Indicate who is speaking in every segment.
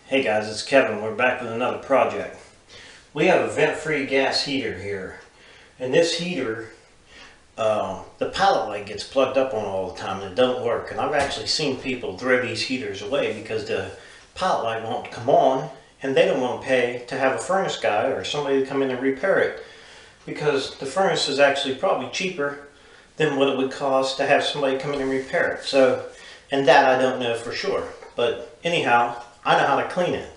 Speaker 1: Hey guys, it's Kevin. We're back with another project. We have a vent-free gas heater here. And this heater, the pilot light gets plugged up on all the time and it don't work. And I've actually seen people throw these heaters away because the pilot light won't come on and they don't want to pay to have a furnace guy or somebody to come in and repair it. Because the furnace is actually probably cheaper than what it would cost to have somebody come in and repair it. So, and that I don't know for sure. But anyhow, I know how to clean it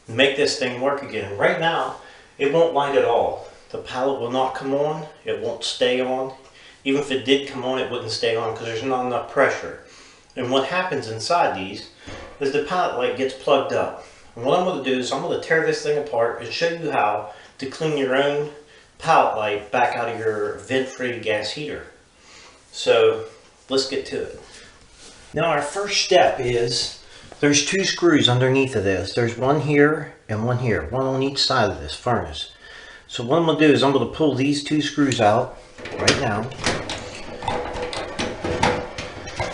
Speaker 1: and make this thing work again. Right now, it won't light at all. The pilot will not come on. It won't stay on. Even if it did come on, it wouldn't stay on because there's not enough pressure. And what happens inside these is the pilot light gets plugged up. And what I'm going to do is I'm going to tear this thing apart and show you how to clean your own pilot light back out of your vent-free gas heater. So let's get to it. Now our first step is there's two screws underneath of this. There's one here and one here, one on each side of this furnace. So what I'm going to do is I'm going to pull these two screws out right now.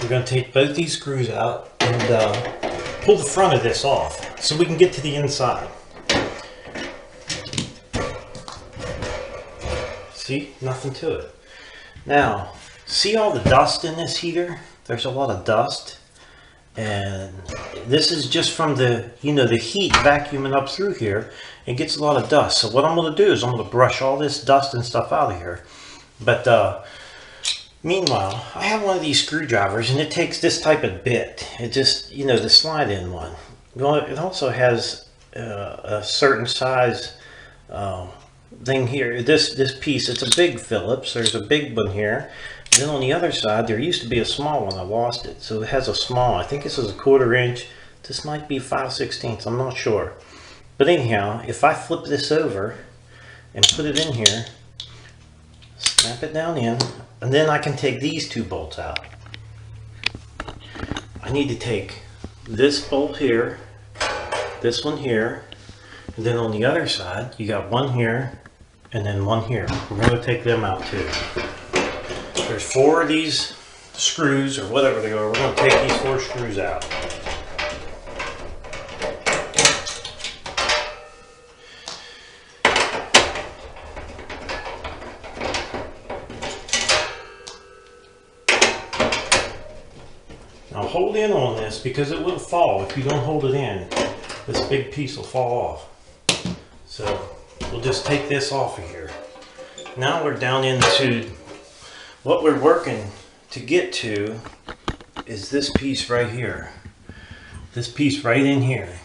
Speaker 1: We're going to take both these screws out and pull the front of this off so we can get to the inside. See, nothing to it. Now, see all the dust in this heater? There's a lot of dust. And this is just from the, the heat vacuuming up through here. It gets a lot of dust. So what I'm going to do is I'm going to brush all this dust and stuff out of here. But meanwhile, I have one of these screwdrivers and it takes this type of bit. It just, the slide in one. It also has a certain size thing here. This piece, it's a big Phillips. There's a big one here. Then on the other side, there used to be a small one. I lost it. So it has a small. I think this is a 1/4 inch. This might be 5/16. I'm not sure. But anyhow, if I flip this over and put it in here, snap it down in, and then I can take these two bolts out. I need to take this bolt here, this one here, and then on the other side, you got one here, and then one here. We're going to take them out too. There's 4 of these screws, or whatever they are. We're going to take these 4 screws out. Now hold in on this because it will fall. If you don't hold it in, this big piece will fall off. So we'll just take this off of here. Now we're down into what we're working to get to is this piece right here. This piece right in here.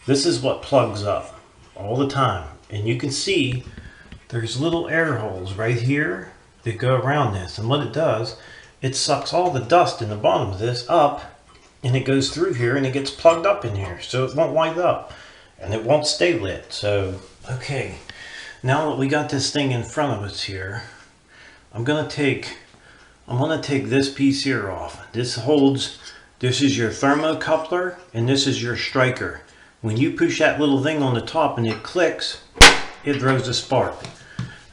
Speaker 1: This is what plugs up all the time. And you can see there's little air holes right here that go around this. And what it does, it sucks all the dust in the bottom of this up and it goes through here and it gets plugged up in here. So it won't light up and it won't stay lit. So, okay. Now that we got this thing in front of us here, I'm gonna take this piece here off. This is your thermocoupler and this is your striker. When you push that little thing on the top and it clicks, it throws a spark.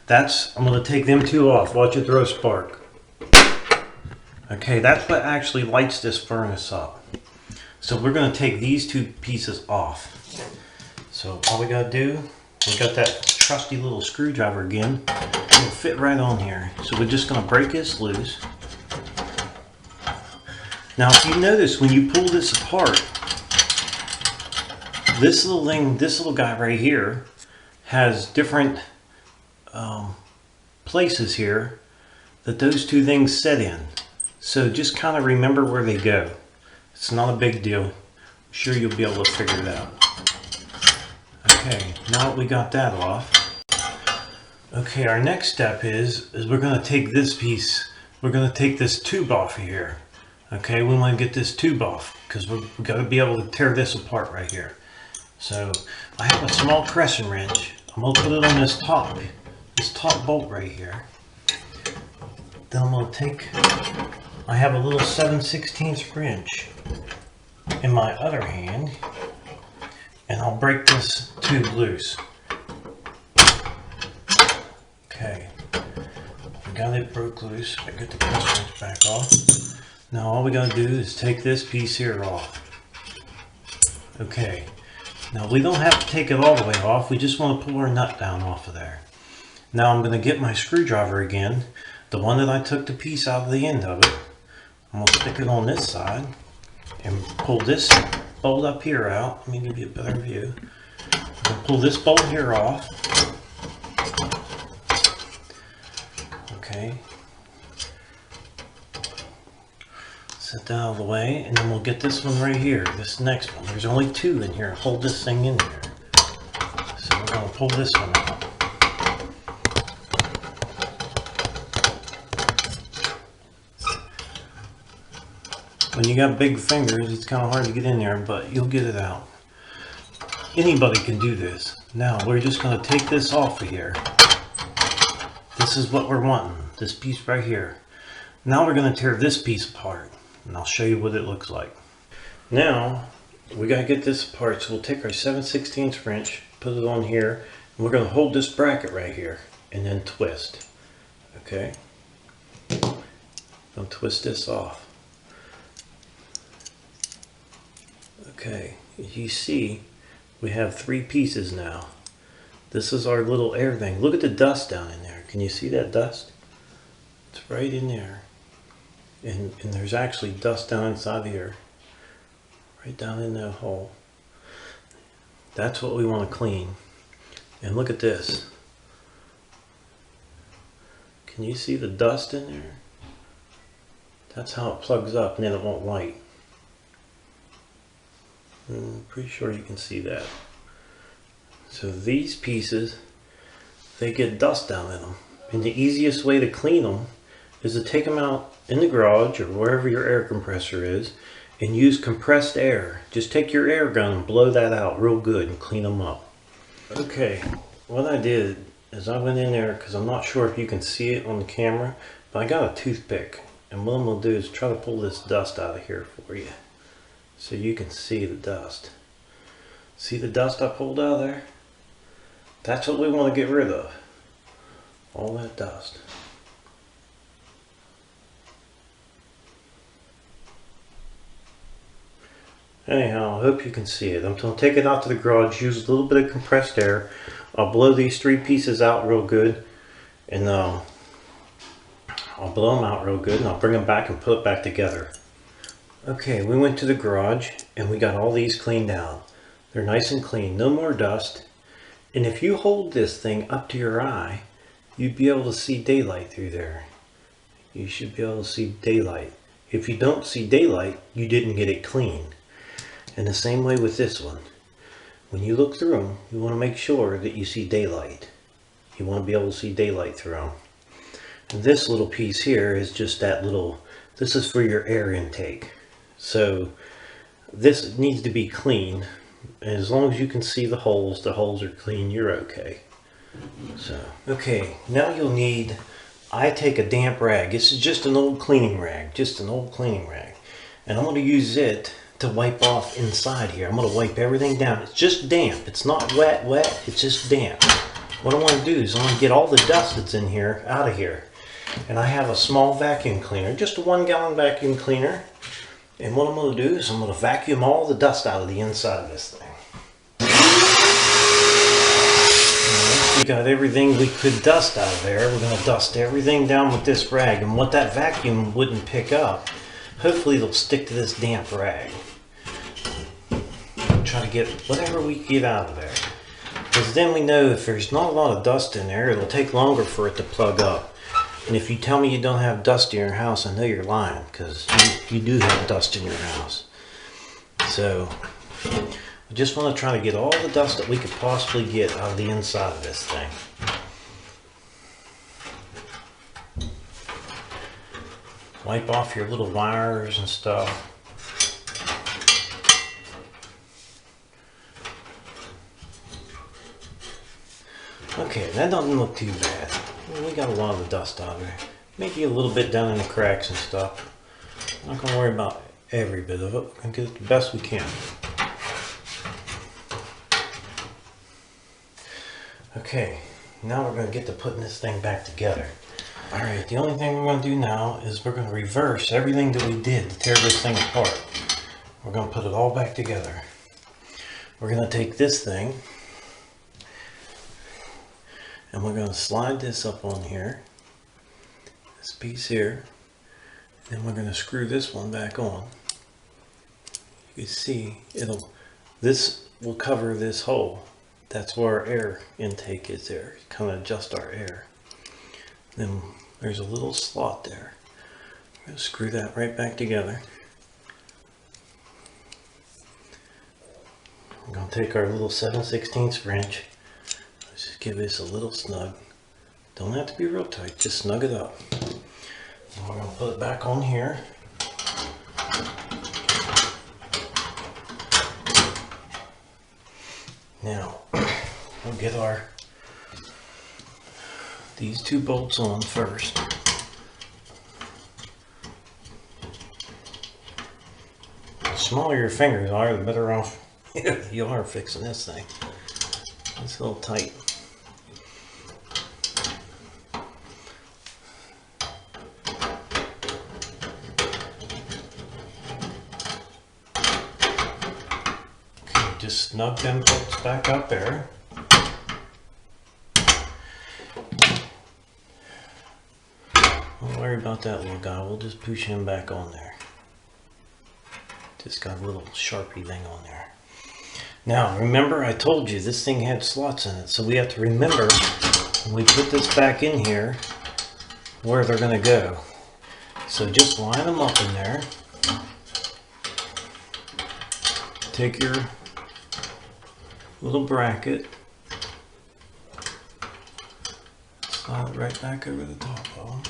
Speaker 1: I'm gonna take them two off. Watch it throw a spark. Okay, that's what actually lights this furnace up. So we're gonna take these two pieces off. So all we gotta do, we got that trusty little screwdriver again. It'll fit right on here. So we're just going to break this loose. Now if you notice when you pull this apart, this little guy right here has different places here that those two things set in. So just kind of remember where they go. It's not a big deal. I'm sure you'll be able to figure it out. Okay, now that we got that off, okay, our next step is we're going to take this piece, we're going to take this tube off of here. Okay, we want to get this tube off because we've got to be able to tear this apart right here. So I have a small crescent wrench. I'm going to put it on this top bolt right here. Then I'm going to take, I have a little 7/16 wrench in my other hand. And I'll break this tube loose. Okay, we got it broke loose. I get the crescent wrench back off. Now all we gotta do is take this piece here off. Okay, Now we don't have to take it all the way off, we just want to pull our nut down off of there. Now I'm going to get my screwdriver again, the one that I took the piece out of the end of it. I'm going to stick it on this side and pull this bolt up here out. Let me give you a better view. I'm going to pull this bolt here off. Okay. Set that out of the way, and then we'll get this one right here, this next one. There's only two in here. Hold this thing in there. So we're going to pull this one out. When you got big fingers, it's kind of hard to get in there, but you'll get it out. Anybody can do this. Now we're just going to take this off of here. This is what we're wanting, this piece right here. Now we're going to tear this piece apart, and I'll show you what it looks like. Now we got to get this apart, so we'll take our 7/16 wrench, put it on here, and we're going to hold this bracket right here and then twist. Okay, going to twist this off. Okay, as you see, we have three pieces now. This is our little air thing. Look at the dust down in there. Can you see that dust? It's right in there. And there's actually dust down inside here. Right down in that hole. That's what we want to clean. And look at this. Can you see the dust in there? That's how it plugs up and then it won't light. I'm pretty sure you can see that. So these pieces, they get dust down in them. And the easiest way to clean them is to take them out in the garage or wherever your air compressor is and use compressed air. Just take your air gun and blow that out real good and clean them up. Okay, what I did is I went in there, because I'm not sure if you can see it on the camera, but I got a toothpick. And what I'm going to do is try to pull this dust out of here for you, so you can see the dust. See the dust I pulled out of there? That's what we want to get rid of. All that dust. Anyhow, I hope you can see it. I'm going to take it out to the garage, use a little bit of compressed air. I'll blow these three pieces out real good. And I'll blow them out real good, and I'll bring them back and put it back together. Okay, we went to the garage and we got all these cleaned out. They're nice and clean, no more dust. And if you hold this thing up to your eye, you'd be able to see daylight through there. You should be able to see daylight. If you don't see daylight, you didn't get it clean. And the same way with this one. When you look through them, you want to make sure that you see daylight. You want to be able to see daylight through them. And this little piece here is just that little, this is for your air intake. So this needs to be clean. As long as you can see the holes are clean, you're okay. So, okay, now you'll need, I take a damp rag. This is just an old cleaning rag, And I'm going to use it to wipe off inside here. I'm going to wipe everything down. It's just damp. It's not wet, it's just damp. What I want to do is I want to get all the dust that's in here out of here. And I have a small vacuum cleaner, just a 1 gallon vacuum cleaner. And what I'm going to do is I'm going to vacuum all the dust out of the inside of this thing. We got everything we could dust out of there. We're going to dust everything down with this rag. And what that vacuum wouldn't pick up, hopefully it'll stick to this damp rag. Try to get whatever we can get out of there. Because then we know if there's not a lot of dust in there, it'll take longer for it to plug up. And if you tell me you don't have dust in your house, I know you're lying, because you do have dust in your house. So, we just want to try to get all the dust that we could possibly get out of the inside of this thing. Wipe off your little wires and stuff. Okay, that doesn't look too bad. We got a lot of the dust out of there. Maybe a little bit down in the cracks and stuff. I'm not going to worry about every bit of it. We're going to get it the best we can. Okay, now we're going to get to putting this thing back together. Alright, the only thing we're going to do now is we're going to reverse everything that we did to tear this thing apart. We're going to put it all back together. we're going to take this thing and we're going to slide this up on here, this piece here, then we're going to screw this one back on. You can see this will cover this hole. That's where our air intake is there. Kind of adjust our air. Then there's a little slot there. We're going to screw that right back together. We're going to take our little 7/16 wrench. Let's just give this a little snug. Don't have to be real tight, just snug it up. And we're going to put it back on here. Now, we'll get these two bolts on first. The smaller your fingers are, the better off you are fixing this thing. It's a little tight. Just snug them bolts back up there. Don't worry about that little guy, we'll just push him back on there. Just got a little Sharpie thing on there. Now remember, I told you this thing had slots in it, so we have to remember when we put this back in here where they're going to go. So just line them up in there. Take your little bracket, slide it right back over the top of them.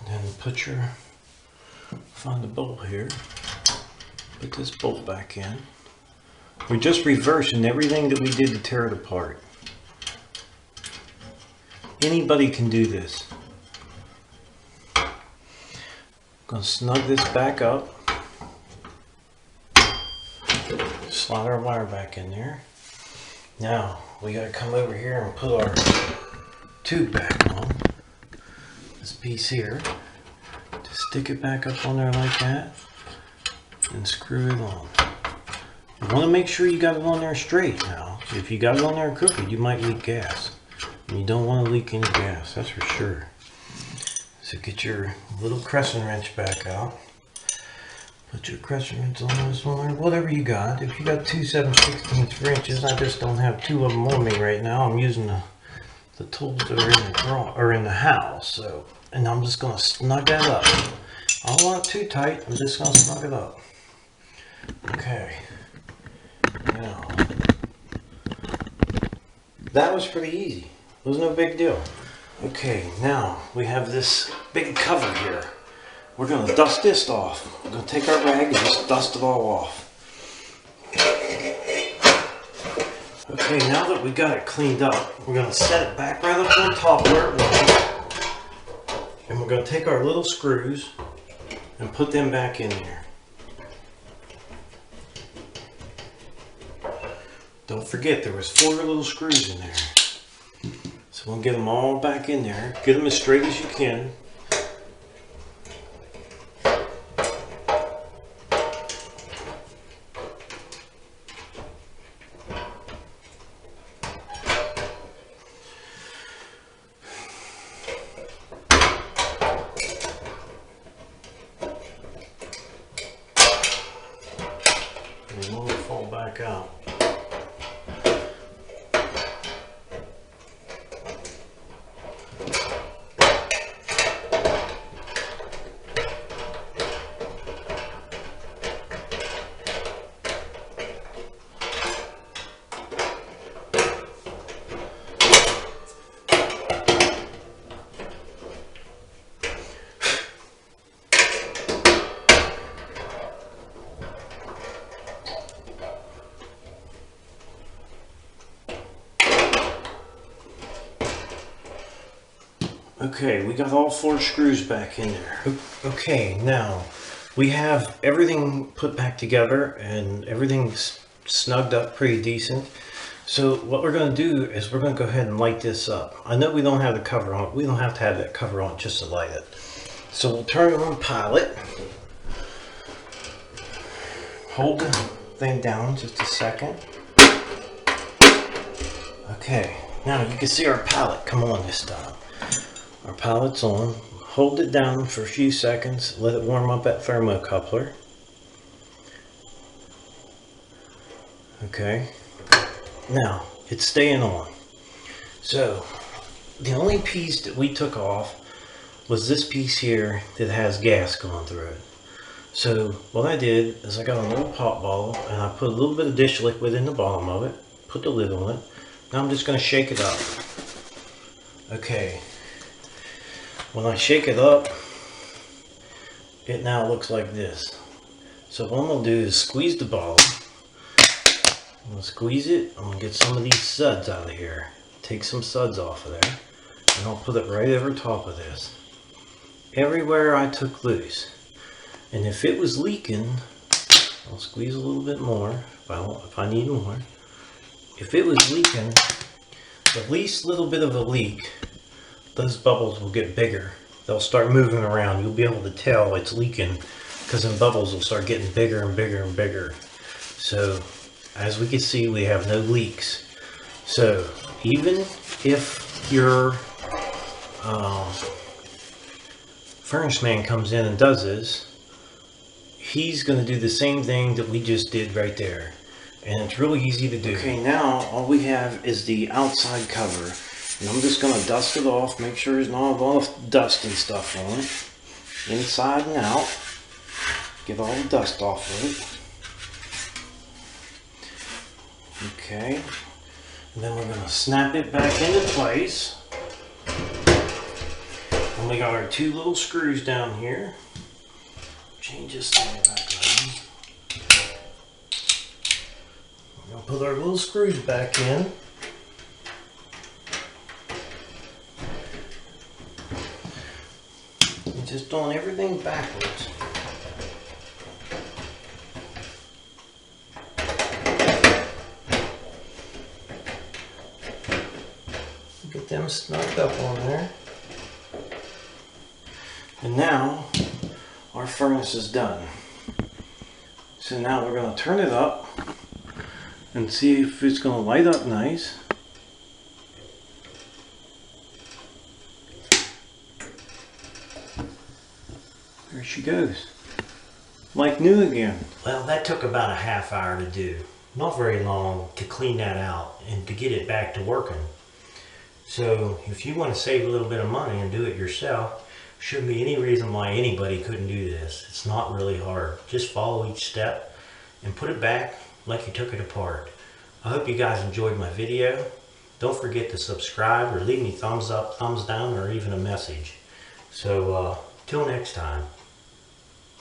Speaker 1: And then find the bolt here, put this bolt back in. We're just reversing everything that we did to tear it apart. Anybody can do this. Going to snug this back up, slide our wire back in there. Now we got to come over here and put our tube back on this piece here. Just stick it back up on there like that and screw it on. You want to make sure you got it on there straight. Now if you got it on there crooked, you might leak gas, and you don't want to leak any gas, that's for sure. So get your little crescent wrench back out. Put your crescent wrench on this one, whatever you got. If you got two 7/16 wrenches, I just don't have two of them on me right now. I'm using the tools that are in the house. So, and I'm just going to snug that up. I don't want it too tight. I'm just going to snug it up. Okay. Now, that was pretty easy. It was no big deal. Okay, now we have this big cover here. We're going to dust this off. We're going to take our rag and just dust it all off. Okay, now that we got it cleaned up, we're going to set it back right up on top where it was. And we're going to take our little screws and put them back in there. Don't forget, there was 4 little screws in there. So we'll get them all back in there. Get them as straight as you can. And they won't fall back out. Okay, we got all 4 screws back in there. Okay, now we have everything put back together and everything's snugged up pretty decent. So what we're going to do is we're going to go ahead and light this up. I know we don't have the cover on. We don't have to have that cover on just to light it. So we'll turn it on pilot. Hold the thing down just a second. Okay, now you can see our pallet come on this time. Our pallet's on. Hold it down for a few seconds. Let it warm up that thermocoupler. Okay. Now, it's staying on. So, the only piece that we took off was this piece here that has gas going through it. So, what I did is I got an old pop bottle and I put a little bit of dish liquid in the bottom of it, put the lid on it. Now I'm just going to shake it up. Okay. When I shake it up, it now looks like this. So what I'm going to do is squeeze the bottle. I'm going to squeeze it. I'm going to get some of these suds out of here. Take some suds off of there. And I'll put it right over top of this. Everywhere I took loose. And if it was leaking, I'll squeeze a little bit more if I need more. If it was leaking, the least little bit of a leak, those bubbles will get bigger. They'll start moving around. You'll be able to tell it's leaking because then bubbles will start getting bigger and bigger and bigger. So as we can see, we have no leaks. So even if your furnace man comes in and does this, he's going to do the same thing that we just did right there. And it's really easy to do. Okay, now all we have is the outside cover. And I'm just going to dust it off, make sure there's not a lot of dust and stuff on it. Inside and out. Get all the dust off of it. Okay. And then we're going to snap it back into place. And we got our two little screws down here. Change this thing back on. We're going to put our little screws back in. And just doing everything backwards. Get them snugged up on there. And now our furnace is done. So now we're going to turn it up and see if it's going to light up nice. There she goes. Like new again. Well, that took about a half hour to do. Not very long to clean that out and to get it back to working. So if you want to save a little bit of money and do it yourself, shouldn't be any reason why anybody couldn't do this. It's not really hard. Just follow each step and put it back like you took it apart. I hope you guys enjoyed my video. Don't forget to subscribe or leave me thumbs up, thumbs down, or even a message. So till next time.